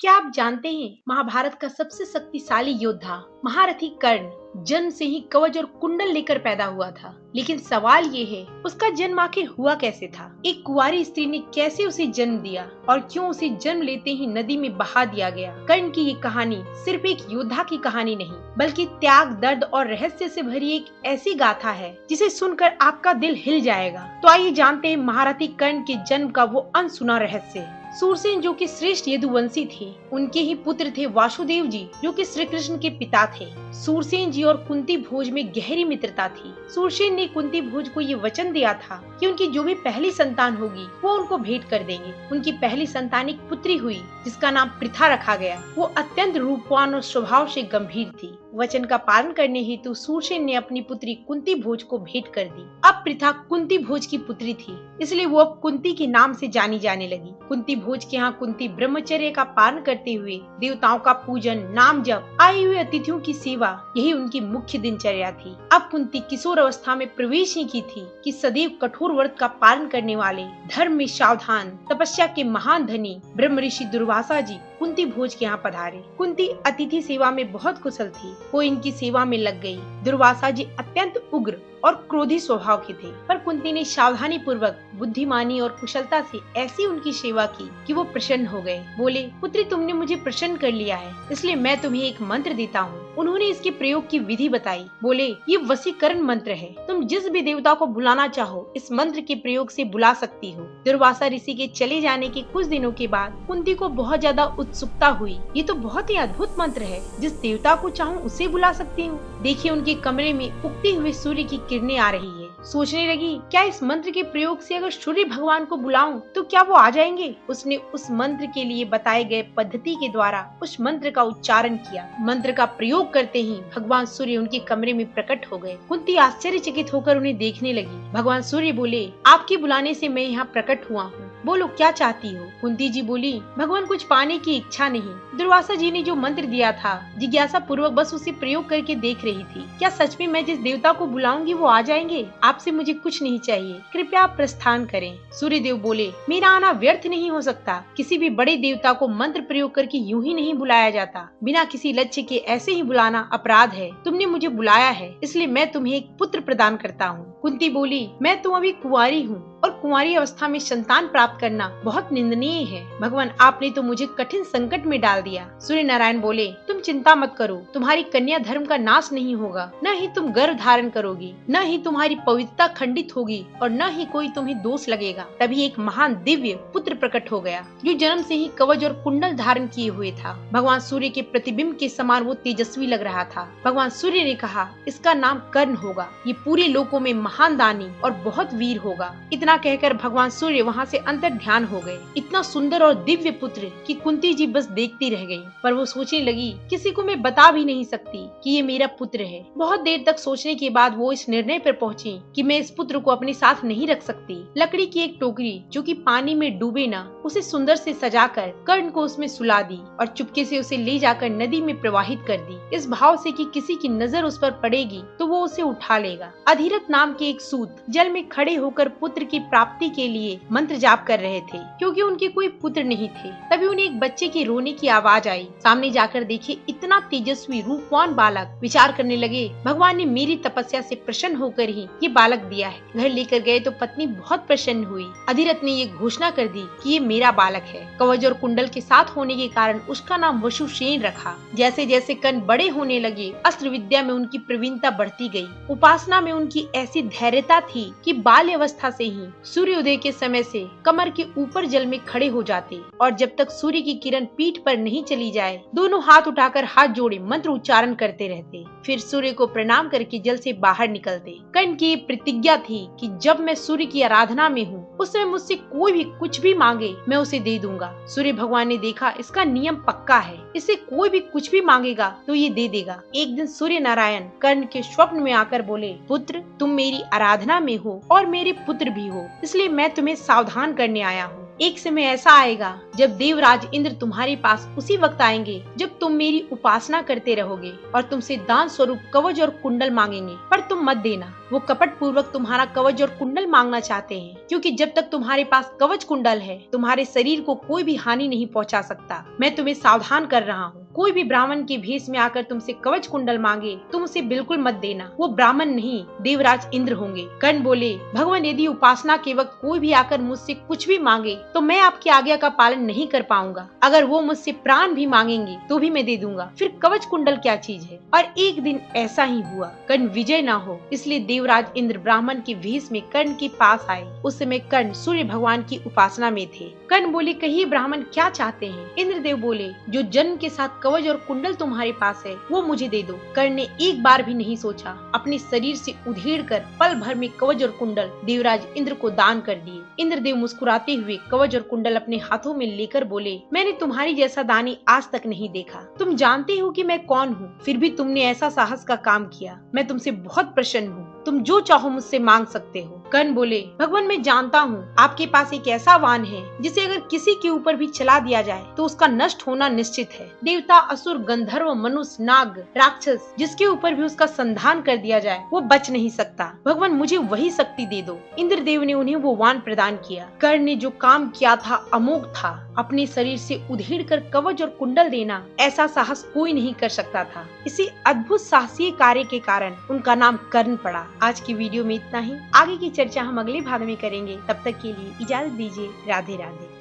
क्या आप जानते हैं महाभारत का सबसे शक्तिशाली योद्धा महारथी कर्ण जन्म से ही कवच और कुंडल लेकर पैदा हुआ था। लेकिन सवाल ये है उसका जन्म आखिर हुआ कैसे था? एक कुंवारी स्त्री ने कैसे उसे जन्म दिया और क्यों उसे जन्म लेते ही नदी में बहा दिया गया? कर्ण की ये कहानी सिर्फ एक योद्धा की कहानी नहीं बल्कि त्याग, दर्द और रहस्य से भरी एक ऐसी गाथा है जिसे सुनकर आपका दिल हिल जाएगा। तो आइए जानते हैं महारथी कर्ण के जन्म का वो अनसुना रहस्य। सूरसेन जो कि श्रेष्ठ यदुवंशी थे, उनके ही पुत्र थे वासुदेव जी जो कि श्री कृष्ण के पिता थे। सूरसेन जी और कुंती भोज में गहरी मित्रता थी। सूरसेन ने कुंती भोज को ये वचन दिया था कि उनकी जो भी पहली संतान होगी वो उनको भेंट कर देंगे। उनकी पहली संतान एक पुत्री हुई जिसका नाम पृथा रखा गया। वो अत्यंत रूपवान और स्वभाव से गंभीर थी। वचन का पालन करने हेतु सूरसेन ने अपनी पुत्री कुंती भोज को भेंट कर दी। अब पृथा कुंती भोज की पुत्री थी, इसलिए वो अब कुंती के नाम से जानी जाने लगी। कुंती भोज के यहाँ कुंती ब्रह्मचर्य का पालन करते हुए देवताओं का पूजन, नाम जप, आए हुए अतिथियों की सेवा, यही उनकी मुख्य दिनचर्या थी। अब कुंती किशोर अवस्था में प्रवेश ही की थी कि सदैव कठोर व्रत का पालन करने वाले, धर्म में सावधान, तपस्या के महान धनी ब्रह्म ऋषि दुर्वासा जी कुंती भोज के यहाँ पधारे। कुंती अतिथि सेवा में बहुत कुशल थी, वो इनकी सेवा में लग गई। दुर्वासा जी अत्यंत उग्र और क्रोधी स्वभाव के थे, पर कुंती ने सावधानी पूर्वक, बुद्धिमानी और कुशलता से ऐसी उनकी सेवा की कि वो प्रसन्न हो गए। बोले, पुत्री तुमने मुझे प्रसन्न कर लिया है, इसलिए मैं तुम्हें एक मंत्र देता हूँ। उन्होंने इसके प्रयोग की विधि बताई। बोले, ये वशीकरण मंत्र है, तुम जिस भी देवता को बुलाना चाहो इस मंत्र के प्रयोग से बुला सकती हो। दुर्वासा ऋषि के चले जाने के कुछ दिनों के बाद कुंती को बहुत ज्यादा उत्सुकता हुई। ये तो बहुत ही अद्भुत मंत्र है, जिस देवता को चाहूँ उसे बुला सकती हूँ। देखिए उनके कमरे में उगते हुए सूर्य की किरणें आ रही है। सोचने लगी, क्या इस मंत्र के प्रयोग से अगर सूर्य भगवान को बुलाऊं तो क्या वो आ जाएंगे? उसने उस मंत्र के लिए बताए गए पद्धति के द्वारा उस मंत्र का उच्चारण किया। मंत्र का प्रयोग करते ही भगवान सूर्य उनके कमरे में प्रकट हो गए। कुंती आश्चर्यचकित होकर उन्हें देखने लगी। भगवान सूर्य बोले, आपके बुलाने से मैं यहाँ प्रकट हुआ हूँ, बोलो क्या चाहती हो? कुंती जी बोली, भगवान कुछ पाने की इच्छा नहीं। दुर्वासा जी ने जो मंत्र दिया था जिज्ञासा पूर्वक बस उसे प्रयोग करके देख रही थी। क्या सच में मैं जिस देवता को बुलाऊंगी वो आ जाएंगे? आपसे मुझे कुछ नहीं चाहिए, कृपया आप प्रस्थान करें। सूर्यदेव बोले, मेरा आना व्यर्थ नहीं हो सकता। किसी भी बड़े देवता को मंत्र प्रयोग करके यूं ही नहीं बुलाया जाता। बिना किसी लक्ष्य के ऐसे ही बुलाना अपराध है। तुमने मुझे बुलाया है, इसलिए मैं तुम्हें एक पुत्र प्रदान करता हूँ। कुंती बोली, मैं तो अभी कुंवारी हूँ और कुंवारी अवस्था में संतान प्राप्त करना बहुत निंदनीय है। भगवान आपने तो मुझे कठिन संकट में डाल दिया। सूर्य नारायण बोले, तुम चिंता मत करो, तुम्हारी कन्या धर्म का नाश नहीं होगा, न ही तुम गर्भ धारण करोगी, न ही तुम्हारी पवित्रता खंडित होगी और न ही कोई तुम्हें दोष लगेगा। तभी एक महान दिव्य पुत्र प्रकट हो गया जो जन्म से ही कवच और कुंडल धारण किए हुए था। भगवान सूर्य के प्रतिबिंब के समान वो तेजस्वी लग रहा था। भगवान सूर्य ने कहा, इसका नाम कर्ण होगा। ये पूरे लोकों में महान दानी और बहुत वीर होगा। इतना कहकर भगवान सूर्य वहाँ से अंतर ध्यान हो गए। इतना सुंदर और दिव्य पुत्र कि कुंती जी बस देखती रह गई। पर वो सोचने लगी, किसी को मैं बता भी नहीं सकती कि ये मेरा पुत्र है। बहुत देर तक सोचने के बाद वो इस निर्णय पर पहुंची कि मैं इस पुत्र को अपने साथ नहीं रख सकती। लकड़ी की एक टोकरी जो कि पानी में डूबे न, उसे सुंदर से सजाकर कर्ण को उसमें सुला दी और चुपके से उसे ले जाकर नदी में प्रवाहित कर दी, इस भाव से कि किसी की नजर उस पर पड़ेगी तो वो उसे उठा लेगा। अधिरथ नाम के एक सूत जल में खड़े होकर पुत्र की प्राप्ति के लिए मंत्र जाप कर रहे थे, क्योंकि उनके कोई पुत्र नहीं थे। तभी उन्हें एक बच्चे के रोने की आवाज आई। सामने जाकर देखे इतना तेजस्वी रूपवान बालक। विचार करने लगे, भगवान ने मेरी तपस्या से प्रसन्न होकर ही ये बालक दिया है। घर लेकर गए तो पत्नी बहुत प्रसन्न हुई। अधिरथ ने ये घोषणा कर दी कि ये मेरा बालक है। कवच और कुंडल के साथ होने के कारण उसका नाम वसुसेन रखा। जैसे जैसे कर्ण बड़े होने लगे, अस्त्र विद्या में उनकी प्रवीणता बढ़ती गई। उपासना में उनकी ऐसी धैर्यता थी कि बाल्य अवस्था से ही सूर्योदय के समय से कमर के ऊपर जल में खड़े हो जाते और जब तक सूर्य की किरण पीठ पर नहीं चली जाए दोनों हाथ उठाकर हाथ जोड़े मंत्र उच्चारण करते रहते। फिर सूर्य को प्रणाम करके जल से बाहर निकलते। कर्ण की प्रतिज्ञा थी कि जब मैं सूर्य की आराधना में हूँ उस समय मुझसे कोई भी कुछ भी मांगे मैं उसे दे दूंगा। सूर्य भगवान ने देखा इसका नियम पक्का है, इससे कोई भी कुछ भी मांगेगा तो ये दे देगा। एक दिन सूर्य नारायण कर्ण के स्वप्न में आकर बोले, पुत्र तुम मेरी आराधना में हो और मेरे पुत्र भी हो, इसलिए मैं तुम्हें सावधान करने आया हूँ। एक समय ऐसा आएगा जब देवराज इंद्र तुम्हारे पास उसी वक्त आएंगे जब तुम मेरी उपासना करते रहोगे और तुमसे दान स्वरूप कवच और कुंडल मांगेंगे, पर तुम मत देना। वो कपट पूर्वक तुम्हारा कवच और कुंडल मांगना चाहते हैं, क्योंकि जब तक तुम्हारे पास कवच कुंडल है तुम्हारे शरीर को कोई भी हानि नहीं पहुंचा सकता। मैं तुम्हें सावधान कर रहा हूँ। कोई भी ब्राह्मण के भेष में आकर तुमसे कवच कुंडल मांगे तुम उसे बिल्कुल मत देना। वो ब्राह्मण नहीं देवराज इंद्र होंगे। कर्ण बोले, भगवान यदि उपासना के वक्त कोई भी आकर मुझसे कुछ भी मांगे तो मैं आपकी आज्ञा का पालन नहीं कर पाऊंगा। अगर वो मुझसे प्राण भी मांगेंगे तो भी मैं दे दूंगा, फिर कवच कुंडल क्या चीज है। और एक दिन ऐसा ही हुआ। कर्ण विजय न हो इसलिए देवराज इंद्र ब्राह्मण के भेष में कर्ण के पास आए। उस समय कर्ण सूर्य भगवान की उपासना में थे। कर्ण बोले, कहिए ब्राह्मण क्या चाहते हैं। इंद्रदेव बोले, जो जन्म के साथ कवच और कुंडल तुम्हारे पास है वो मुझे दे दो। कर्ण ने एक बार भी नहीं सोचा, अपने शरीर से उधेड़ कर पल भर में कवच और कुंडल देवराज इंद्र को दान कर दिए। इंद्रदेव मुस्कुराते हुए कवच और कुंडल अपने हाथों में लेकर बोले, मैंने तुम्हारी जैसा दानी आज तक नहीं देखा। तुम जानते हो कि मैं कौन हूँ, फिर भी तुमने ऐसा साहस का काम किया। मैं तुमसे बहुत प्रसन्न हूँ। तुम जो चाहो मुझसे मांग सकते हो। कर्ण बोले, भगवान मैं जानता हूँ आपके पास एक ऐसा वाहन है जिसे अगर किसी के ऊपर भी चला दिया जाए तो उसका नष्ट होना निश्चित है। देवता, असुर, गंधर्व, मनुष्य, नाग, राक्षस जिसके ऊपर भी उसका संधान कर दिया जाए वो बच नहीं सकता। भगवान मुझे वही शक्ति दे दो। इंद्रदेव ने उन्हें वो वाहन प्रदान किया। कर्ण ने जो काम किया था अमोघ था। अपने शरीर से उधेड़ कर कवच और कुंडल देना, ऐसा साहस कोई नहीं कर सकता था। इसी अद्भुत साहसी कार्य के कारण उनका नाम कर्ण पड़ा। आज की वीडियो में इतना ही। आगे की चर्चा हम अगले भाग में करेंगे। तब तक के लिए इजाजत दीजिए। राधे राधे।